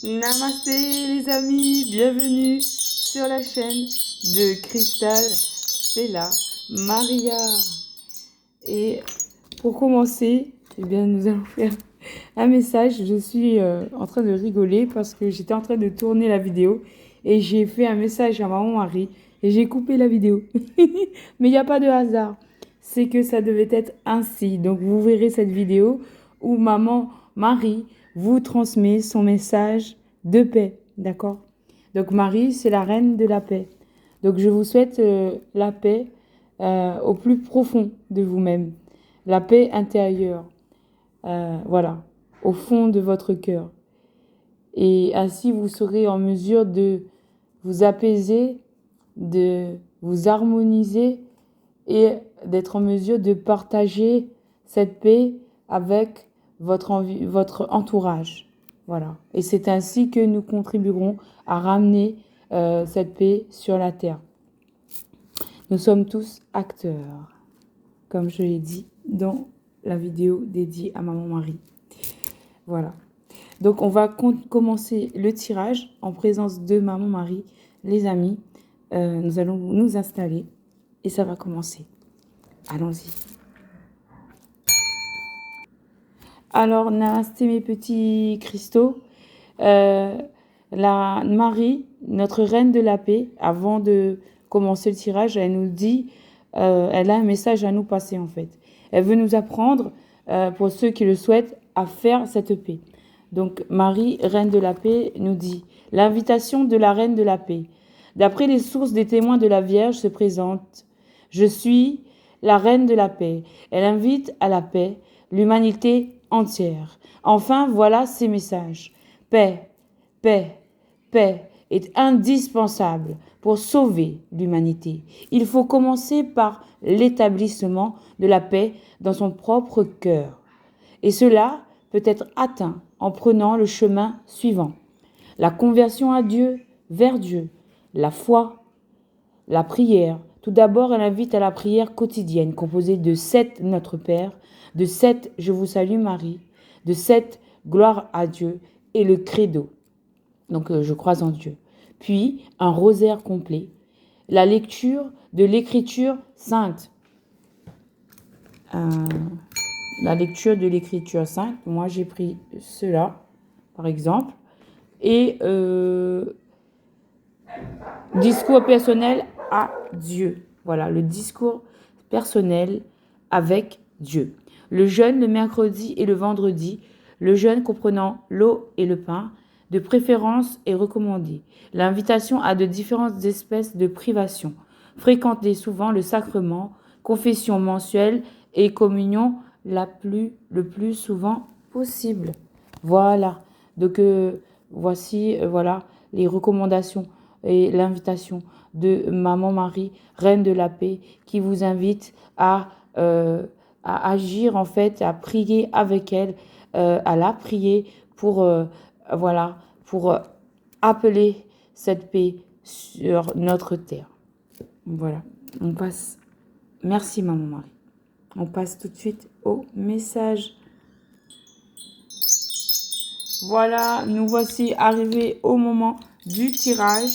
Namasté les amis, bienvenue sur la chaîne de Cristal, Stella, Maria. Et pour commencer, eh bien, nous allons faire un message. Je suis en train de rigoler parce que j'étais en train de tourner la vidéo et j'ai fait un message à maman Marie et j'ai coupé la vidéo. Mais il n'y a pas de hasard. C'est que ça devait être ainsi. Donc vous verrez cette vidéo où maman Marie vous transmet son message de paix. D'accord? Donc Marie, c'est la reine de la paix. Donc je vous souhaite la paix au plus profond de vous-même. La paix intérieure. Voilà, au fond de votre cœur. Et ainsi, vous serez en mesure de vous apaiser, de vous harmoniser et d'être en mesure de partager cette paix avec votre entourage. Voilà. Et c'est ainsi que nous contribuerons à ramener cette paix sur la terre. Nous sommes tous acteurs, comme je l'ai dit dans la vidéo dédiée à Maman Marie. Voilà. Donc, on va commencer le tirage en présence de Maman Marie. Les amis, nous allons nous installer et ça va commencer. Allons-y. Alors, namasté mes petits cristaux. La Marie, notre reine de la paix, avant de commencer le tirage, elle nous dit, elle a un message à nous passer en fait. Elle veut nous apprendre, pour ceux qui le souhaitent, à faire cette paix. Donc Marie, reine de la paix, nous dit l'invitation de la reine de la paix. D'après les sources des témoins de la Vierge se présente, je suis la reine de la paix. Elle invite à la paix l'humanité entière. Enfin, voilà ses messages. Paix, paix, paix est indispensable pour sauver l'humanité. Il faut commencer par l'établissement de la paix dans son propre cœur. Et cela peut être atteint en prenant le chemin suivant. La conversion à Dieu, vers Dieu, la foi, la prière. Tout d'abord, elle invite à la prière quotidienne composée de 7 Notre Père, de 7 Je vous salue Marie, de 7 Gloire à Dieu et le credo. Donc, je crois en Dieu. Puis, un rosaire complet. La lecture de l'écriture sainte. La lecture de l'écriture sainte. Moi, j'ai pris cela, par exemple. Et discours personnel à Dieu. Voilà, le discours personnel avec Dieu. Le jeûne le mercredi et le vendredi. Le jeûne comprenant l'eau et le pain, de préférence est recommandé. L'invitation à de différentes espèces de privations. Fréquenter souvent le sacrement, confession mensuelle et communion le plus souvent possible. Voilà. Donc, voici voilà les recommandations et l'invitation de Maman Marie, Reine de la Paix, qui vous invite à agir en fait, à prier avec elle, à la prier pour voilà, pour appeler cette paix sur notre terre. Voilà, on passe. Merci Maman Marie. On passe tout de suite au message. Voilà, nous voici arrivés au moment du tirage,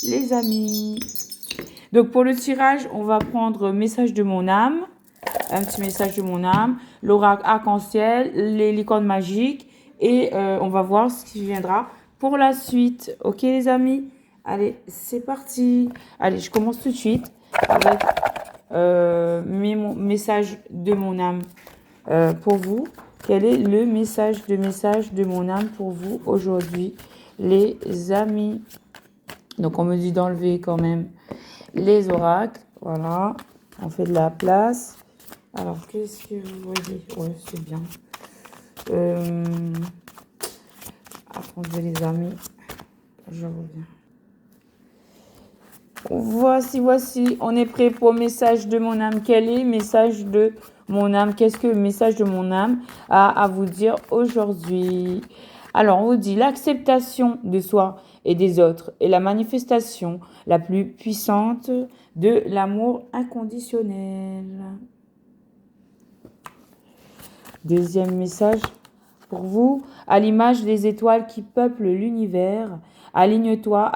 les amis. Donc pour le tirage, on va prendre message de mon âme, un petit message de mon âme, l'oracle arc-en-ciel, les licornes magiques et on va voir ce qui viendra pour la suite. Ok les amis? Allez, c'est parti. Allez, je commence tout de suite avec mes messages de mon âme pour vous. Quel est le message de mon âme pour vous aujourd'hui, les amis? Donc, on me dit d'enlever quand même les oracles. Voilà, on fait de la place. Alors, qu'est-ce que vous voyez? Ouais, c'est bien. Attendez, les amis. Je reviens. Voici, on est prêt pour le message de mon âme. Quel est le message de mon âme? Qu'est-ce que le message de mon âme a à vous dire aujourd'hui? Alors, on vous dit l'acceptation de soi et des autres est la manifestation la plus puissante de l'amour inconditionnel. Deuxième message, Pour vous, à l'image des étoiles qui peuplent l'univers, aligne-toi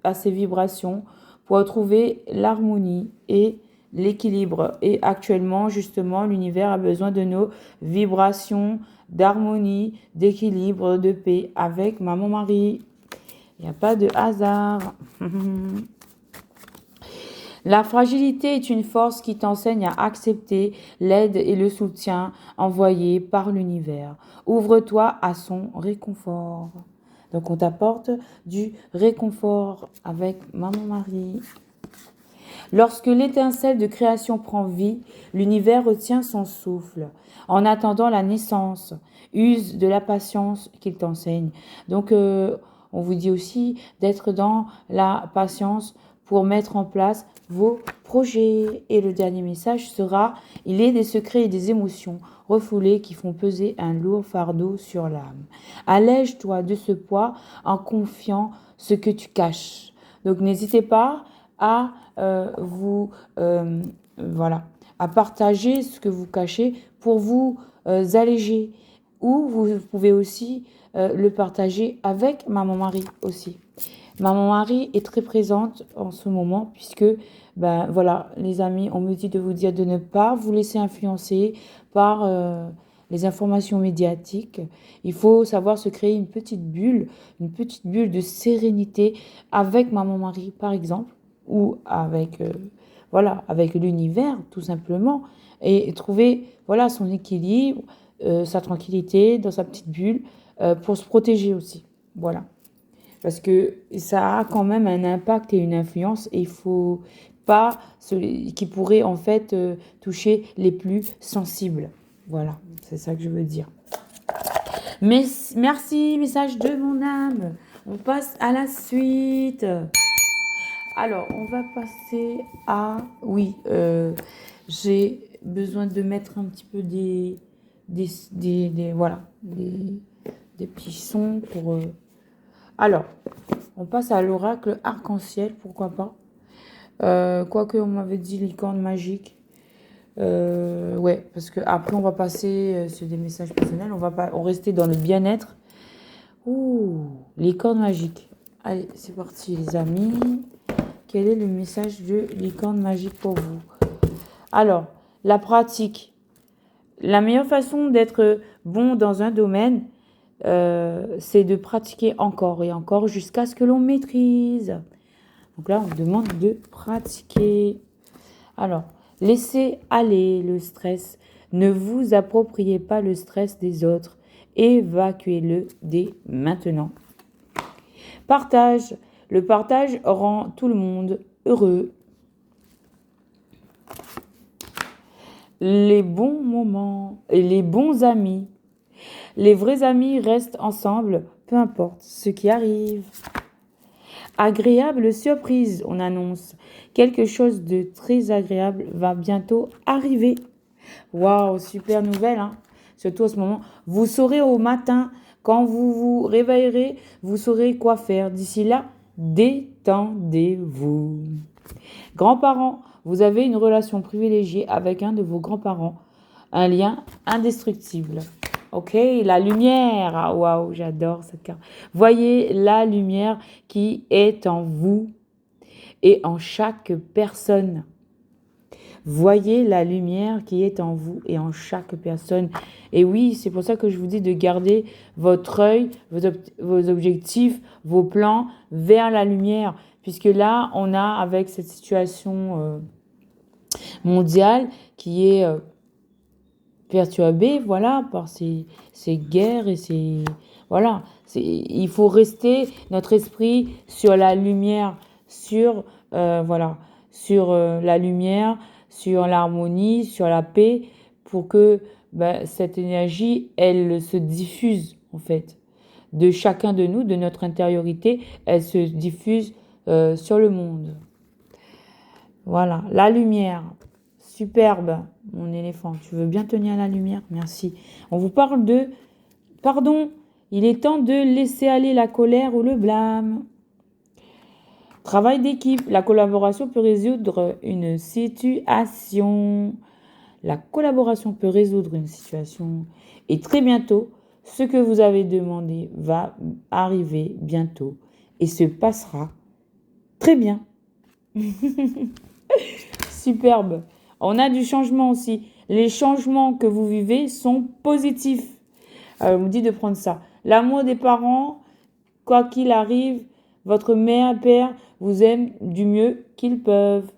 à ces vibrations pour retrouver l'harmonie et l'équilibre. Et actuellement, justement, l'univers a besoin de nos vibrations d'harmonie, d'équilibre, de paix avec Maman Marie. Il n'y a pas de hasard. La fragilité est une force qui t'enseigne à accepter l'aide et le soutien envoyés par l'univers. Ouvre-toi à son réconfort. Donc on t'apporte du réconfort avec Maman Marie. Lorsque l'étincelle de création prend vie, l'univers retient son souffle. En attendant la naissance, use de la patience qu'il t'enseigne. Donc on vous dit aussi d'être dans la patience pour mettre en place vos projets. Et le dernier message sera: il est des secrets et des émotions refoulées qui font peser un lourd fardeau sur l'âme. Allège-toi de ce poids en confiant ce que tu caches. Donc n'hésitez pas à à partager ce que vous cachez pour vous alléger. Ou vous pouvez aussi le partager avec Maman Marie aussi. Maman Marie est très présente en ce moment puisque, les amis, on me dit de vous dire de ne pas vous laisser influencer par les informations médiatiques. Il faut savoir se créer une petite bulle de sérénité avec Maman Marie, par exemple, ou avec, avec l'univers, tout simplement, et trouver, son équilibre, sa tranquillité dans sa petite bulle pour se protéger aussi. Voilà. Parce que ça a quand même un impact et une influence et il faut pas qui pourrait en fait toucher les plus sensibles. Voilà, c'est ça que je veux dire. Mais merci, message de mon âme. On passe à la suite. Alors, on va passer à... Oui, j'ai besoin de mettre un petit peu des petits sons pour... Alors, on passe à l'oracle arc-en-ciel, pourquoi pas. Quoique on m'avait dit licorne magique. Ouais, parce que après on va passer sur des messages personnels. On va rester dans le bien-être. Ouh, licorne magique. Allez, c'est parti les amis. Quel est le message de licorne magique pour vous? Alors, la pratique. La meilleure façon d'être bon dans un domaine, c'est de pratiquer encore et encore jusqu'à ce que l'on maîtrise. Donc là, on demande de pratiquer. Alors, laissez aller le stress. Ne vous appropriez pas le stress des autres. Évacuez-le dès maintenant. Partage. Le partage rend tout le monde heureux. Les bons moments et les bons amis. Les vrais amis restent ensemble, peu importe ce qui arrive. Agréable surprise, on annonce. Quelque chose de très agréable va bientôt arriver. Waouh, super nouvelle, hein. Surtout à ce moment. Vous saurez au matin, quand vous vous réveillerez, vous saurez quoi faire. D'ici là, détendez-vous. Grands-parents, vous avez une relation privilégiée avec un de vos grands-parents. Un lien indestructible. Ok, la lumière. Ah, waouh, j'adore cette carte. Voyez la lumière qui est en vous et en chaque personne. Voyez la lumière qui est en vous et en chaque personne. Et oui, c'est pour ça que je vous dis de garder votre œil, vos objectifs, vos plans vers la lumière. Puisque là, on a avec cette situation mondiale qui est perturbée, par ces guerres et ces... Voilà, il faut rester notre esprit sur la lumière, sur la lumière, sur l'harmonie, sur la paix, pour que cette énergie, elle se diffuse en fait. De chacun de nous, de notre intériorité, elle se diffuse sur le monde. Voilà, la lumière. Superbe, mon éléphant. Tu veux bien tenir la lumière? Merci. On vous parle de... Pardon, il est temps de laisser aller la colère ou le blâme. Travail d'équipe. La collaboration peut résoudre une situation. La collaboration peut résoudre une situation. Et très bientôt, Ce que vous avez demandé va arriver bientôt et se passera très bien. Superbe. On a du changement aussi. Les changements que vous vivez sont positifs. On vous dit de prendre ça. L'amour des parents, quoi qu'il arrive, votre mère, père vous aiment du mieux qu'ils peuvent.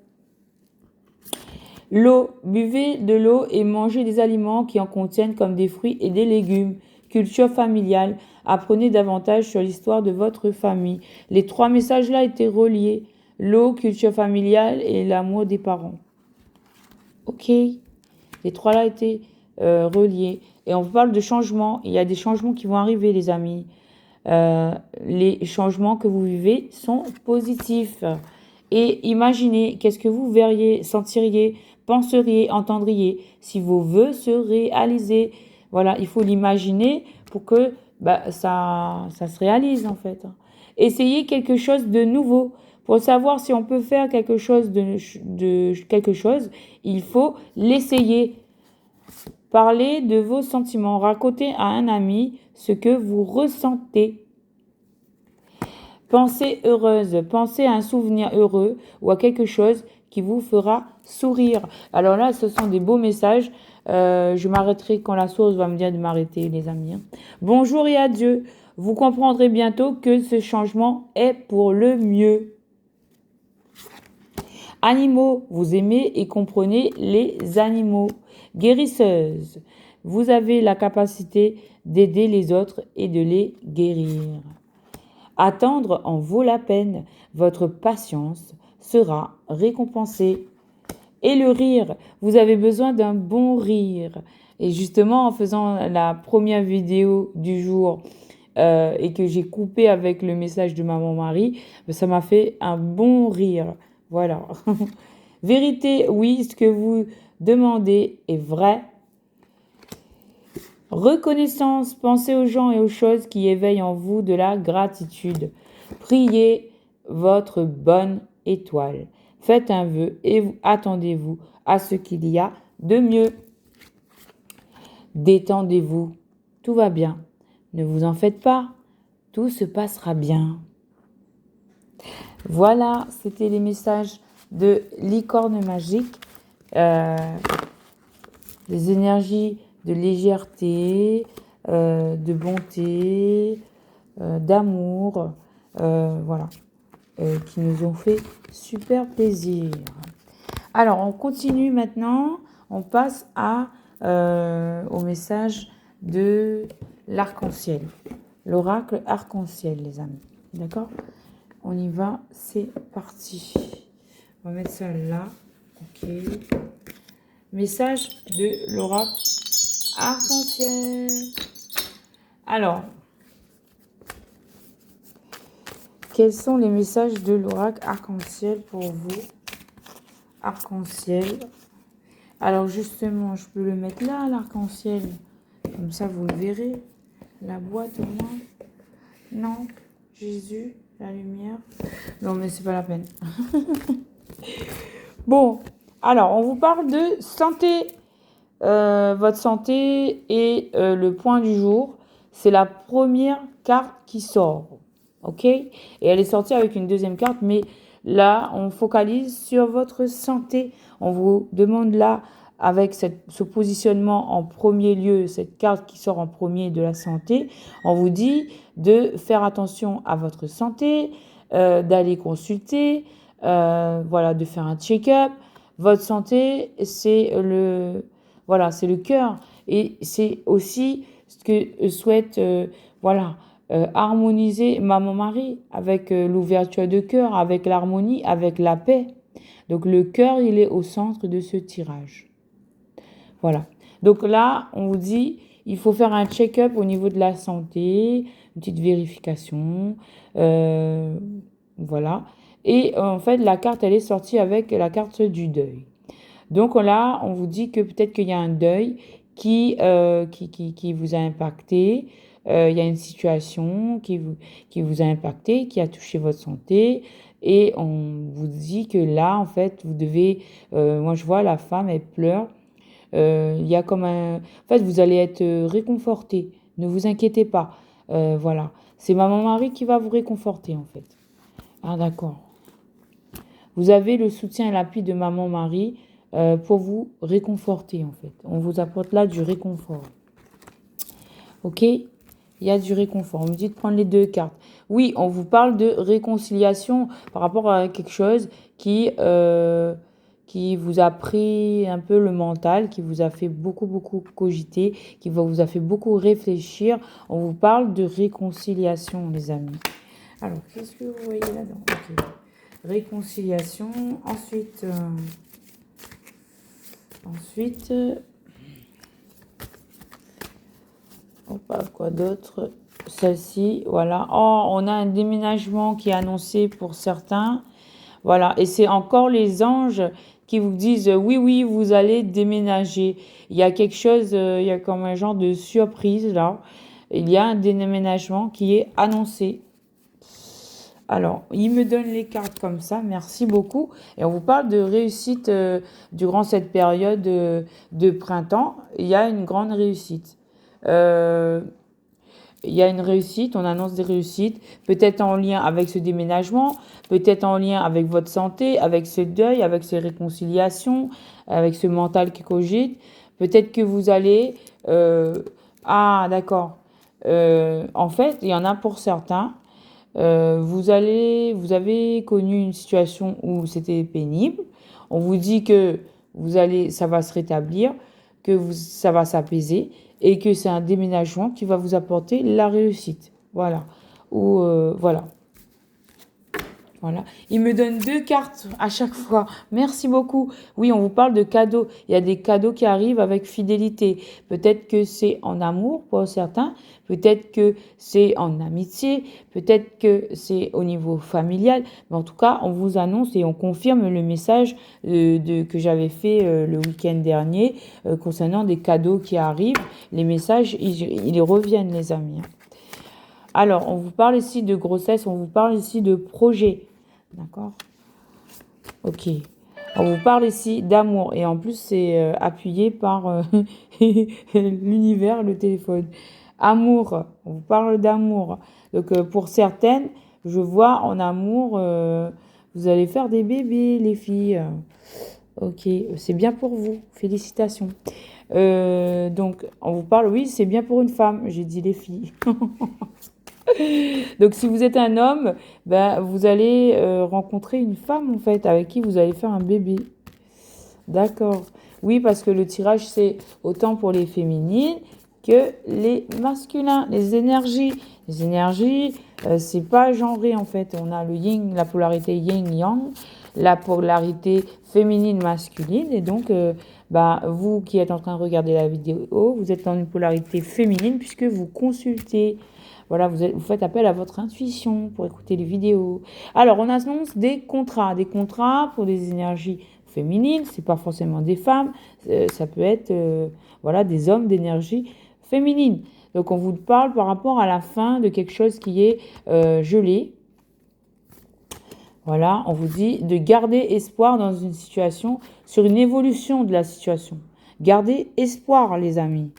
L'eau, buvez de l'eau et mangez des aliments qui en contiennent comme des fruits et des légumes. Culture familiale, apprenez davantage sur l'histoire de votre famille. Les 3 messages-là étaient reliés. L'eau, culture familiale et l'amour des parents. Ok, les 3-là étaient reliés. Et on parle de changements. Il y a des changements qui vont arriver, les amis. Les changements que vous vivez sont positifs. Et imaginez, qu'est-ce que vous verriez, sentiriez, penseriez, entendriez si vos vœux se réalisaient. Voilà, il faut l'imaginer pour que ça se réalise en fait. Essayez quelque chose de nouveau. Pour savoir si on peut faire quelque chose de quelque chose, il faut l'essayer. Parlez de vos sentiments. Racontez à un ami ce que vous ressentez. Pensez heureuse, pensez à un souvenir heureux ou à quelque chose qui vous fera sourire. Alors là, ce sont des beaux messages. Je m'arrêterai quand la source va me dire de m'arrêter, les amis. Bonjour et adieu. Vous comprendrez bientôt que ce changement est pour le mieux. Animaux, vous aimez et comprenez les animaux. Guérisseuse, vous avez la capacité d'aider les autres et de les guérir. Attendre en vaut la peine, votre patience sera récompensée. Et le rire, vous avez besoin d'un bon rire. Et justement, en faisant la première vidéo du jour et que j'ai coupé avec le message de Maman Marie, ça m'a fait un bon rire. Voilà. Vérité, oui, ce que vous demandez est vrai. Reconnaissance, pensez aux gens et aux choses qui éveillent en vous de la gratitude. Priez votre bonne étoile. Faites un vœu et attendez-vous à ce qu'il y a de mieux. Détendez-vous, tout va bien. Ne vous en faites pas, tout se passera bien. Voilà, c'était les messages de licorne magique. Les énergies de légèreté, de bonté, d'amour, voilà, qui nous ont fait super plaisir. Alors, on continue maintenant, on passe au message de l'arc-en-ciel, l'oracle arc-en-ciel, les amis, d'accord? On y va, c'est parti. On va mettre ça là, ok. Message de l'oracle arc-en-ciel. Alors, quels sont les messages de l'oracle arc-en-ciel pour vous? Arc-en-ciel. Alors justement, je peux le mettre là, l'arc-en-ciel. Comme ça, vous le verrez. La boîte au moins. Non, Jésus, la lumière. Non, mais c'est pas la peine. Bon, alors, on vous parle de santé. Votre santé est le point du jour. C'est la première carte qui sort. Ok? Et elle est sortie avec une deuxième carte, mais là, on focalise sur votre santé. On vous demande là, avec ce positionnement en premier lieu, cette carte qui sort en premier de la santé, on vous dit de faire attention à votre santé, d'aller consulter, voilà, de faire un check-up. Votre santé, c'est c'est le cœur. Et c'est aussi ce que souhaite, harmoniser Maman Marie avec l'ouverture de cœur, avec l'harmonie, avec la paix. Donc le cœur, il est au centre de ce tirage. Voilà. Donc là, on vous dit, il faut faire un check-up au niveau de la santé, une petite vérification. Voilà. Et en fait, la carte, elle est sortie avec la carte du deuil. Donc là, on vous dit que peut-être qu'il y a un deuil qui vous a impacté. Il y a une situation qui vous a impacté, qui a touché votre santé. Et on vous dit que là, en fait, vous devez... moi, je vois la femme, elle pleure. Il y a comme un... En fait, vous allez être réconforté Ne vous inquiétez pas. Voilà. C'est Maman Marie qui va vous réconforter, en fait. Ah, d'accord. Vous avez le soutien et l'appui de Maman Marie pour vous réconforter, en fait. On vous apporte là du réconfort. Ok? Il y a du réconfort. On me dit de prendre les 2 cartes. Oui, on vous parle de réconciliation par rapport à quelque chose qui vous a pris un peu le mental, qui vous a fait beaucoup cogiter, qui vous a fait beaucoup réfléchir. On vous parle de réconciliation, les amis. Alors, qu'est-ce que vous voyez là-dedans? Ok. Réconciliation. Ensuite, quoi d'autre? Celle-ci, voilà. Oh, on a un déménagement qui est annoncé pour certains. Voilà. Et c'est encore les anges qui vous disent oui, vous allez déménager. Il y a quelque chose, il y a comme un genre de surprise là. Il y a un déménagement qui est annoncé. Alors, il me donne les cartes comme ça, merci beaucoup. Et on vous parle de réussite durant cette période de printemps. Il y a une grande réussite. Il y a une réussite, on annonce des réussites, peut-être en lien avec ce déménagement, peut-être en lien avec votre santé, avec ce deuil, avec ces réconciliations, avec ce mental qui cogite. Peut-être que vous allez... ah, d'accord. En fait, il y en a pour certains. Vous avez connu une situation où c'était pénible. On vous dit que ça va se rétablir, ça va s'apaiser et que c'est un déménagement qui va vous apporter la réussite. Voilà. Ou voilà. Voilà. Il me donne 2 cartes à chaque fois. Merci beaucoup. Oui, on vous parle de cadeaux. Il y a des cadeaux qui arrivent avec fidélité. Peut-être que c'est en amour pour certains. Peut-être que c'est en amitié. Peut-être que c'est au niveau familial. Mais en tout cas, on vous annonce et on confirme le message que j'avais fait le week-end dernier concernant des cadeaux qui arrivent. Les messages, ils reviennent, les amis. Alors, on vous parle ici de grossesse. On vous parle ici de projet. D'accord? Ok. On vous parle ici d'amour et en plus c'est appuyé par l'univers, le téléphone. Amour, on vous parle d'amour. Donc pour certaines, je vois en amour, vous allez faire des bébés les filles. Ok, c'est bien pour vous, félicitations. Donc on vous parle, oui, c'est bien pour une femme, j'ai dit les filles. Donc, si vous êtes un homme, ben, vous allez rencontrer une femme, en fait, avec qui vous allez faire un bébé. D'accord. Oui, parce que le tirage, c'est autant pour les féminines que les masculins, les énergies. Les énergies, c'est pas genré, en fait. On a le yin, la polarité yin-yang, la polarité féminine-masculine. Et donc, vous qui êtes en train de regarder la vidéo, vous êtes dans une polarité féminine puisque vous consultez. Voilà, vous faites appel à votre intuition pour écouter les vidéos. Alors, on annonce des contrats pour des énergies féminines. C'est pas forcément des femmes, ça peut être des hommes d'énergie féminine. Donc, on vous parle par rapport à la fin de quelque chose qui est gelé. Voilà, on vous dit de garder espoir dans une situation, sur une évolution de la situation. Gardez espoir, les amis.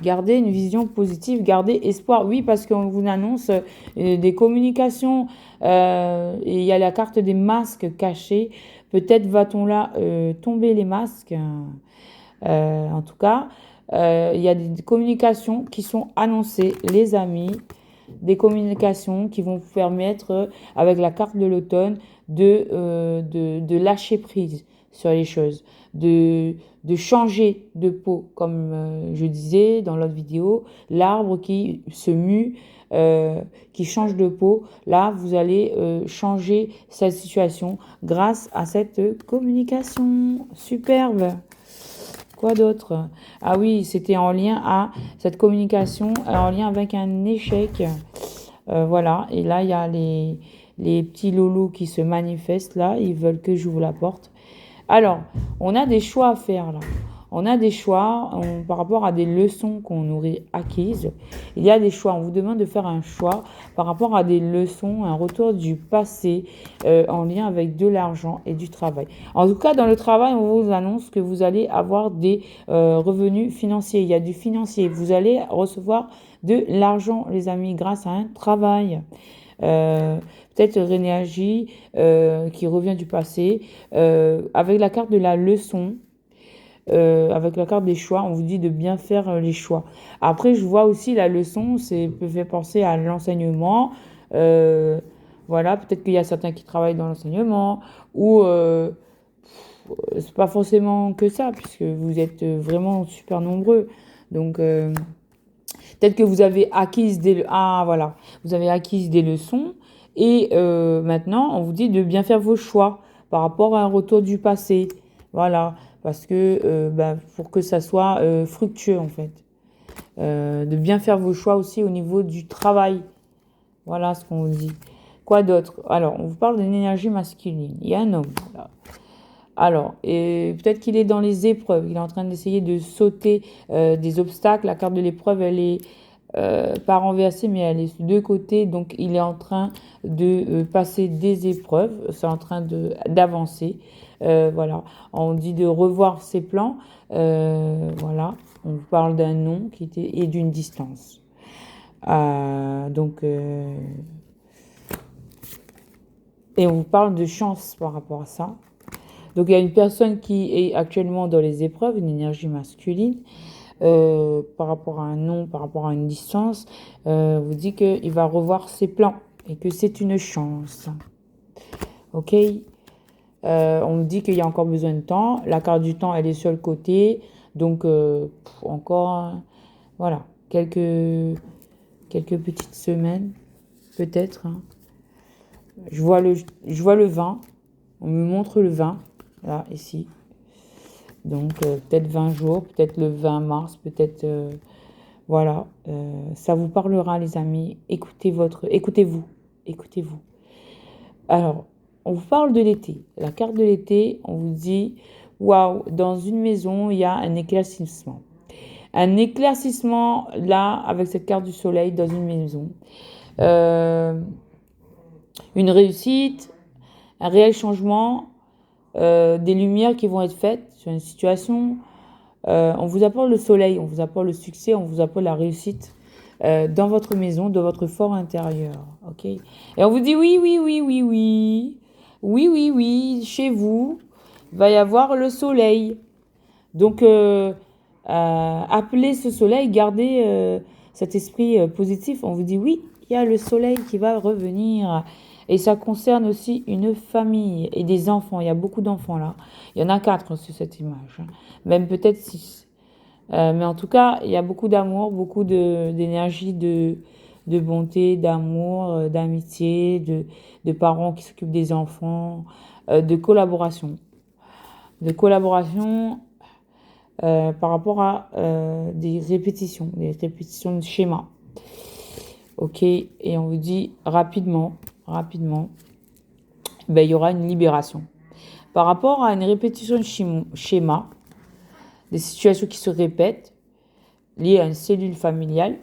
Gardez une vision positive, gardez espoir. Oui, parce qu'on vous annonce des communications. Et il y a la carte des masques cachés. Peut-être va-t-on là tomber les masques. En tout cas, il y a des communications qui sont annoncées, les amis. Des communications qui vont vous permettre, avec la carte de l'automne, de lâcher prise sur les choses, de changer de peau, comme je disais dans l'autre vidéo, l'arbre qui se mue, qui change de peau. Là, vous allez changer cette situation grâce à cette communication superbe. Quoi d'autre? Ah oui, c'était en lien à cette communication, en lien avec un échec. Voilà, et là, il y a les petits loulous qui se manifestent là, ils veulent que j'ouvre la porte. Alors, on a des choix à faire là. On a des choix par rapport à des leçons qu'on aurait acquises. Il y a des choix. On vous demande de faire un choix par rapport à des leçons, un retour du passé en lien avec de l'argent et du travail. En tout cas, dans le travail, on vous annonce que vous allez avoir des revenus financiers. Il y a du financier. Vous allez recevoir de l'argent, les amis, grâce à un travail. Peut-être une énergie qui revient du passé. Avec la carte de la leçon, avec la carte des choix, on vous dit de bien faire les choix. Après, je vois aussi la leçon, peut faire penser à l'enseignement. Voilà, peut-être qu'il y a certains qui travaillent dans l'enseignement ou c'est pas forcément que ça, puisque vous êtes vraiment super nombreux. Donc, peut-être que vous avez acquis voilà, vous avez acquis des leçons et maintenant, on vous dit de bien faire vos choix par rapport à un retour du passé. Voilà, parce que pour que ça soit fructueux en fait. De bien faire vos choix aussi au niveau du travail. Voilà ce qu'on vous dit. Quoi d'autre? Alors, on vous parle d'une énergie masculine. Il y a un homme là. Alors, et peut-être qu'il est dans les épreuves. Il est en train d'essayer de sauter des obstacles. La carte de l'épreuve, elle est pas renversée, mais elle est de côté. Donc, il est en train de passer des épreuves. C'est en train d'avancer. Voilà. On dit de revoir ses plans. Voilà. On vous parle d'un nom et d'une distance. Et on vous parle de chance par rapport à ça. Donc, il y a une personne qui est actuellement dans les épreuves, une énergie masculine, par rapport à un nom, par rapport à une distance, vous dit qu'il va revoir ses plans et que c'est une chance. Ok. On me dit qu'il y a encore besoin de temps. La carte du temps, elle est sur le côté. Donc, encore, voilà, quelques petites semaines, peut-être. Hein. Je vois le vin. On me montre le vin. Là, ici. Donc, peut-être 20 jours, peut-être le 20 mars, peut-être... voilà. Ça vous parlera, les amis. Écoutez-vous. Écoutez-vous. Alors, on vous parle de l'été. La carte de l'été, on vous dit... Waouh, dans une maison, il y a un éclaircissement. Un éclaircissement, là, avec cette carte du soleil, dans une maison. Une réussite, un réel changement... des lumières qui vont être faites sur une situation. On vous apporte le soleil, on vous apporte le succès, on vous apporte la réussite dans votre maison, dans votre fort intérieur. Ok. Et on vous dit oui, oui, oui, oui, oui. Oui, oui, oui, chez vous, il va y avoir le soleil. Donc, appelez ce soleil, gardez cet esprit positif. On vous dit oui, il y a le soleil qui va revenir. Et ça concerne aussi une famille et des enfants. Il y a beaucoup d'enfants là. Il y en a 4 sur cette image. Même peut-être 6. Mais en tout cas, il y a beaucoup d'amour, beaucoup d'énergie, de bonté, d'amour, d'amitié, de parents qui s'occupent des enfants, de collaboration. De collaboration par rapport à des répétitions de schémas. Ok, et on vous dit rapidement, il y aura une libération. Par rapport à une répétition de schéma, des situations qui se répètent, liées à une cellule familiale,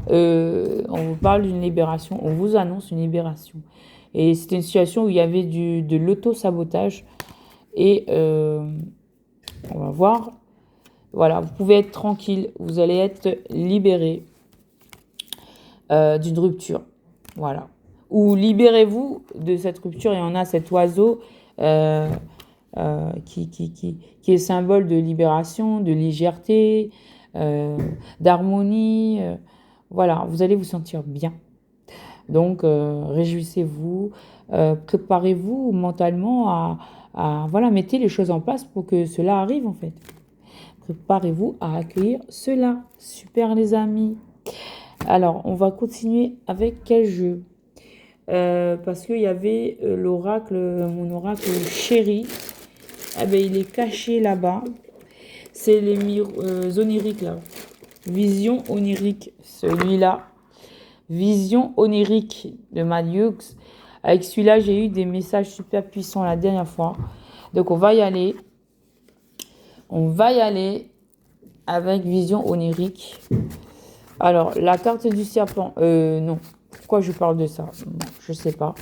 on vous parle d'une libération, on vous annonce une libération. Et c'était une situation où il y avait de l'auto-sabotage. Et on va voir. Voilà, vous pouvez être tranquille, vous allez être libéré d'une rupture. Voilà. Ou libérez-vous de cette rupture. Et on a cet oiseau qui est symbole de libération, de légèreté, d'harmonie. Voilà, vous allez vous sentir bien. Donc, réjouissez-vous, préparez-vous mentalement voilà, mettez les choses en place pour que cela arrive en fait. Préparez-vous à accueillir cela. Super les amis. Alors, on va continuer avec quel jeu parce qu'il y avait l'oracle, mon oracle chéri. Ah ben, il est caché là-bas. C'est les oniriques là. Vision onirique, celui-là. Vision onirique de Maliux. Avec celui-là, j'ai eu des messages super puissants la dernière fois. Donc, on va y aller. On va y aller avec vision onirique. Alors, la carte du serpent. Non. Pourquoi je parle de ça? Bon, je sais pas.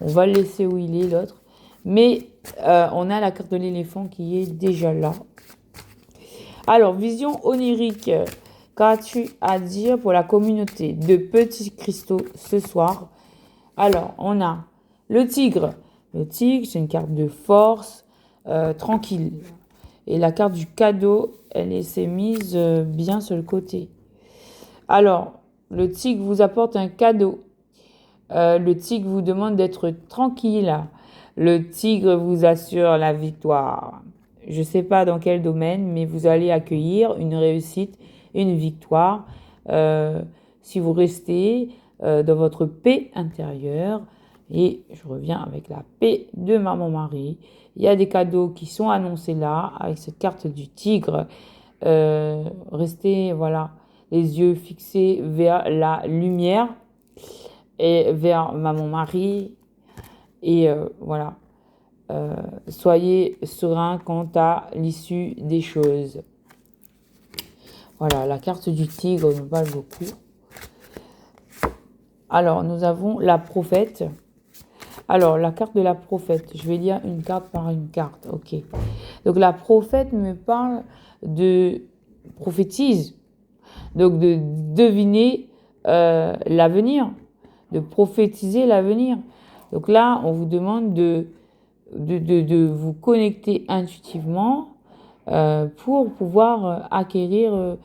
On va le laisser où il est, l'autre. Mais on a la carte de l'éléphant qui est déjà là. Alors, vision onirique. qu'as-tu à dire pour la communauté de petits cristaux ce soir? Alors, on a le tigre. Le tigre, c'est une carte de force, tranquille. Et la carte du cadeau, s'est mise bien sur le côté. Alors, le tigre vous apporte un cadeau. Le tigre vous demande d'être tranquille. Le tigre vous assure la victoire. Je ne sais pas dans quel domaine, mais vous allez accueillir une réussite, une victoire. Si vous restez dans votre paix intérieure, et je reviens avec la paix de Maman Marie. Il y a des cadeaux qui sont annoncés là, avec cette carte du tigre. Restez, voilà, les yeux fixés vers la lumière et vers Maman Marie. Et voilà, soyez serein quant à l'issue des choses. Voilà, la carte du tigre me parle beaucoup. Alors, nous avons la prophète. Alors, la carte de la prophète, je vais lire une carte par une carte, ok. Donc, la prophète me parle de prophétise, donc de deviner l'avenir, de prophétiser l'avenir. Donc là, on vous demande de vous connecter intuitivement pour pouvoir acquérir,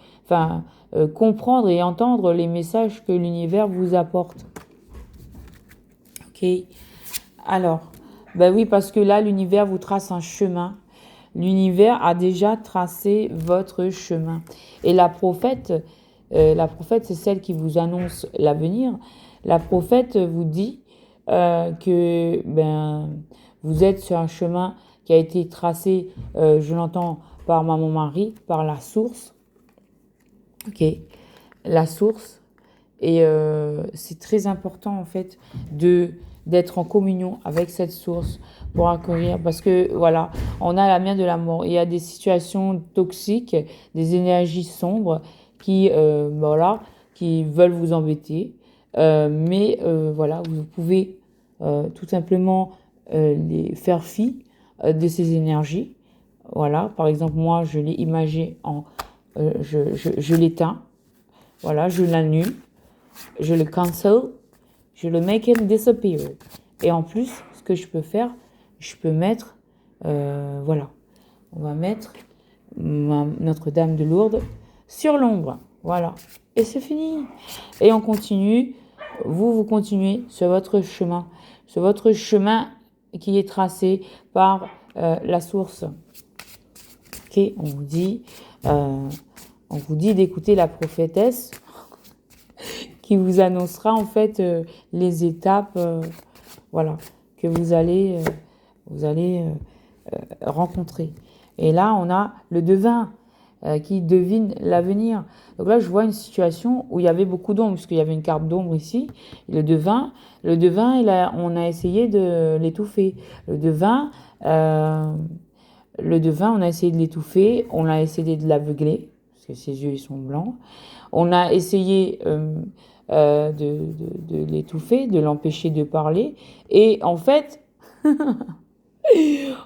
comprendre et entendre les messages que l'univers vous apporte. Ok. Alors, ben oui, parce que là, l'univers vous trace un chemin. L'univers a déjà tracé votre chemin. Et la prophète, c'est celle qui vous annonce l'avenir. La prophète vous dit que vous êtes sur un chemin qui a été tracé, je l'entends, par Maman Marie, par la source. Ok, la source. Et c'est très important en fait d'être en communion avec cette source pour accueillir, parce que voilà, on a la mer de la mort. Il y a des situations toxiques, des énergies sombres qui qui veulent vous embêter, mais voilà, vous pouvez tout simplement les faire fi de ces énergies. Voilà, par exemple, moi je l'ai imagé je l'éteins, voilà, je l'annule, je le cancel, je le make it disappear. Et en plus, ce que je peux faire, je peux mettre, voilà, on va mettre Notre-Dame de Lourdes sur l'ombre. Voilà, et c'est fini. Et on continue, vous continuez sur votre chemin qui est tracé par la source. Ok, on vous dit d'écouter la prophétesse qui vous annoncera en fait les étapes voilà, que vous allez rencontrer. Et là, on a le devin qui devine l'avenir. Donc là, je vois une situation où il y avait beaucoup d'ombre, puisqu'il y avait une carte d'ombre ici. Le devin, on a essayé de l'étouffer. Le devin, on a essayé de l'étouffer, on a essayé de l'aveugler, parce que ses yeux ils sont blancs. On a essayé de l'étouffer, de l'empêcher de parler. Et en fait,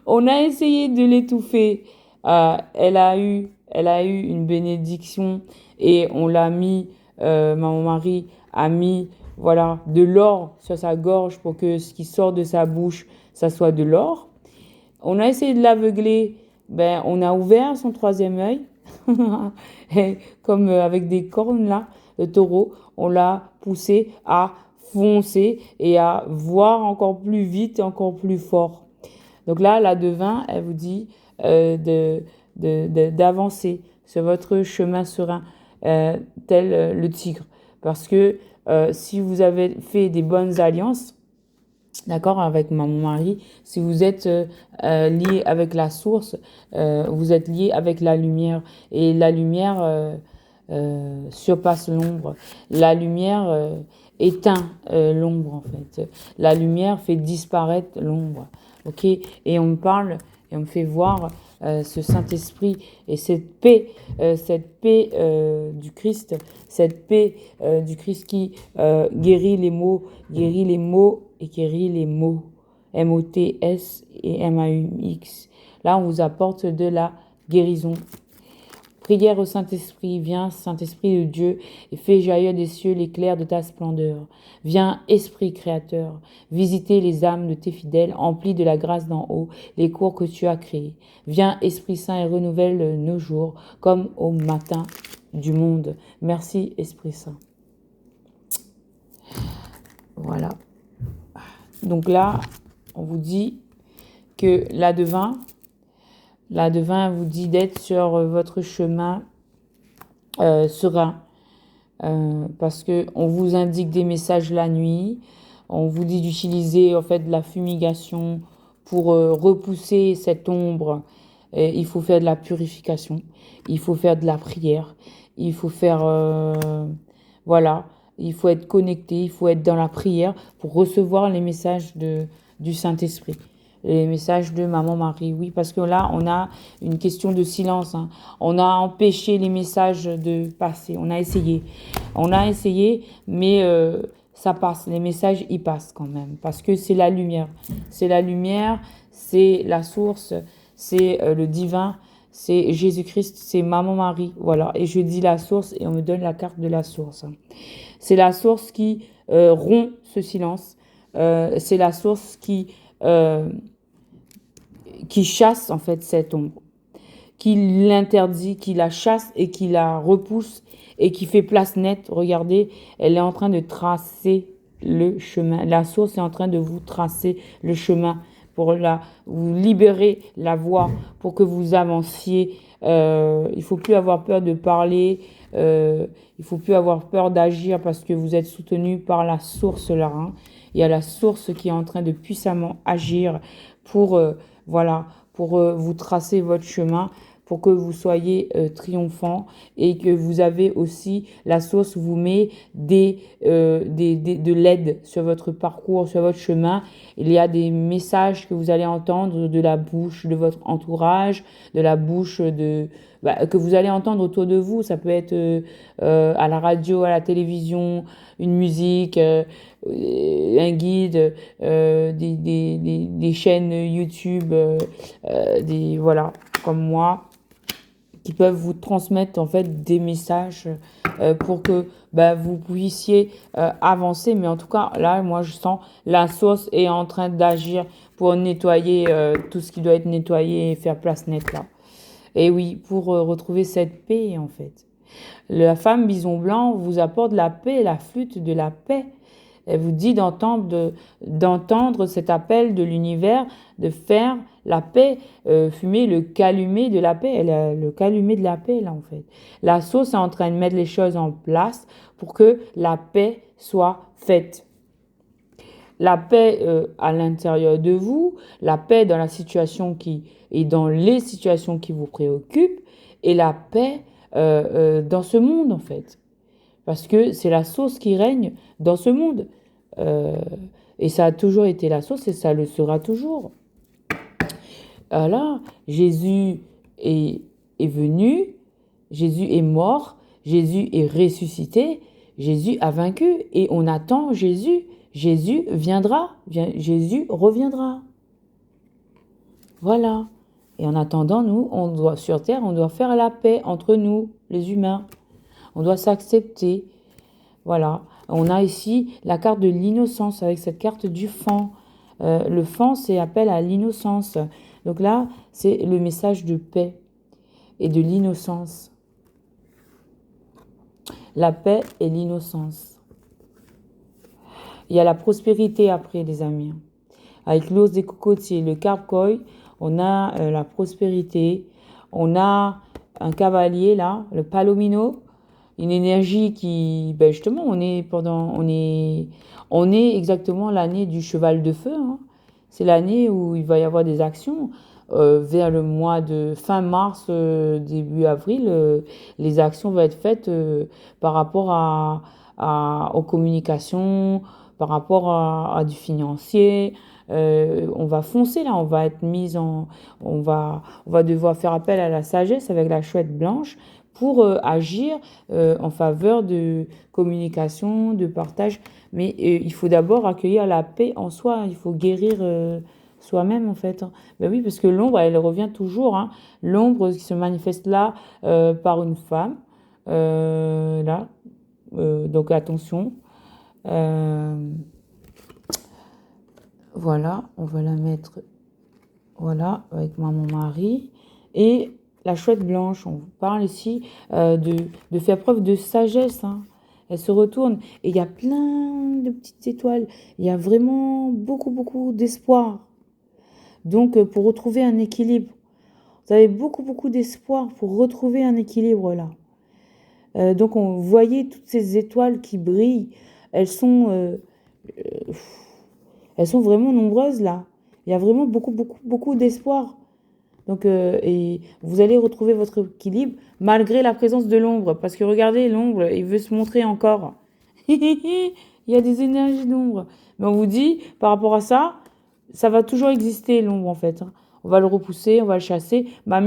on a essayé de l'étouffer. Elle a eu une bénédiction et on l'a mis, Maman Marie a mis voilà, de l'or sur sa gorge pour que ce qui sort de sa bouche, ça soit de l'or. On a essayé de l'aveugler, on a ouvert son troisième œil, comme avec des cornes là, le taureau, on l'a poussé à foncer et à voir encore plus vite et encore plus fort. Donc là, la devin, elle vous dit d'avancer sur votre chemin serein, tel le tigre. Parce que si vous avez fait des bonnes alliances, d'accord, avec Maman Marie, si vous êtes lié avec la source, vous êtes lié avec la lumière. Et la lumière surpasse l'ombre. La lumière éteint l'ombre, en fait. La lumière fait disparaître l'ombre. Ok, et on me parle et on me fait voir ce Saint-Esprit et cette paix du Christ, qui guérit les maux et guérit les maux. M-O-T-S et M-A-U-X. Là, on vous apporte de la guérison Prière au Saint-Esprit, viens, Saint-Esprit de Dieu, et fais jaillir des cieux l'éclair de ta splendeur. Viens, Esprit créateur, visiter les âmes de tes fidèles, emplis de la grâce d'en haut, les cours que tu as créés. Viens, Esprit Saint, et renouvelle nos jours, comme au matin du monde. Merci, Esprit Saint. Voilà. Donc là, on vous dit que la devin vous dit d'être sur votre chemin serein. Parce qu'on vous indique des messages la nuit. On vous dit d'utiliser en fait de la fumigation pour repousser cette ombre. Il faut faire de la purification. Il faut faire de la prière. Il faut faire... voilà. Il faut être connecté. Il faut être dans la prière pour recevoir les messages du Saint-Esprit. Les messages de Maman Marie, oui, parce que là, on a une question de silence. Hein. On a empêché les messages de passer. On a essayé, mais ça passe. Les messages, ils passent quand même, parce que c'est la lumière. C'est la lumière, c'est la source, c'est le divin, c'est Jésus-Christ, c'est Maman Marie. Voilà, et je dis la source et on me donne la carte de la source. C'est la source qui rompt ce silence. C'est la source qui chasse en fait cette ombre, qui l'interdit, qui la chasse et qui la repousse et qui fait place nette. Regardez, elle est en train de tracer le chemin. La source est en train de vous tracer le chemin pour vous libérer la voie pour que vous avanciez. Il ne faut plus avoir peur de parler. Il ne faut plus avoir peur d'agir parce que vous êtes soutenu par la source là. Hein. Il y a la source qui est en train de puissamment agir pour vous tracer votre chemin, pour que vous soyez triomphant et que vous avez aussi, la source vous met de l'aide sur votre parcours, sur votre chemin. Il y a des messages que vous allez entendre de la bouche de votre entourage, de la bouche que vous allez entendre autour de vous. Ça peut être à la radio, à la télévision, une musique, un guide, des chaînes YouTube, voilà, comme moi, qui peuvent vous transmettre en fait des messages pour que vous puissiez avancer. Mais en tout cas, là, moi, je sens la source est en train d'agir pour nettoyer tout ce qui doit être nettoyé et faire place nette là. Et oui, pour retrouver cette paix, en fait. La femme bison blanc vous apporte la paix, la flûte de la paix. Elle vous dit d'entendre cet appel de l'univers, de faire la paix, fumer le calumet de la paix. Elle a le calumet de la paix, là, en fait. La sauce est en train de mettre les choses en place pour que la paix soit faite. La paix à l'intérieur de vous, la paix dans la situation et dans les situations qui vous préoccupent, et la paix dans ce monde, en fait. Parce que c'est la source qui règne dans ce monde. Et ça a toujours été la source et ça le sera toujours. Alors, Jésus est venu, Jésus est mort, Jésus est ressuscité, Jésus a vaincu et on attend Jésus. Jésus viendra, Jésus reviendra. Voilà. Et en attendant, nous, sur Terre, on doit faire la paix entre nous, les humains. On doit s'accepter. Voilà. On a ici la carte de l'innocence avec cette carte du fan. Le fan, c'est appel à l'innocence. Donc là, c'est le message de paix et de l'innocence. La paix et l'innocence. Il y a la prospérité après, les amis. Avec l'os des cocotiers, le carcoy, on a la prospérité. On a un cavalier, là, le palomino. Une énergie qui, justement, on est exactement l'année du cheval de feu. Hein. C'est l'année où il va y avoir des actions. Vers le mois de fin mars, début avril, les actions vont être faites par rapport aux communications, par rapport à du financier. On va foncer là, on va être on va devoir faire appel à la sagesse avec la chouette blanche pour agir en faveur de communication, de partage. Mais il faut d'abord accueillir la paix en soi. Il faut guérir soi-même, en fait. Ben oui, parce que l'ombre, elle revient toujours, hein. L'ombre qui se manifeste là par une femme, là. Donc attention. Euh, voilà, on va la mettre, voilà, avec mon mari. Et la chouette blanche, on parle ici de faire preuve de sagesse, hein. Elle se retourne et il y a plein de petites étoiles. Il y a vraiment beaucoup, beaucoup d'espoir. Donc, pour retrouver un équilibre, vous avez beaucoup, beaucoup d'espoir pour retrouver un équilibre là. Donc, on voyait toutes ces étoiles qui brillent. Elles sont, euh, elles sont vraiment nombreuses là. Il y a vraiment beaucoup, beaucoup, beaucoup d'espoir. Donc, et vous allez retrouver votre équilibre malgré la présence de l'ombre. Parce que regardez, l'ombre, il veut se montrer encore. Il y a des énergies d'ombre. Mais on vous dit, par rapport à ça, ça va toujours exister, l'ombre, en fait, hein. On va le repousser, on va le chasser. Mon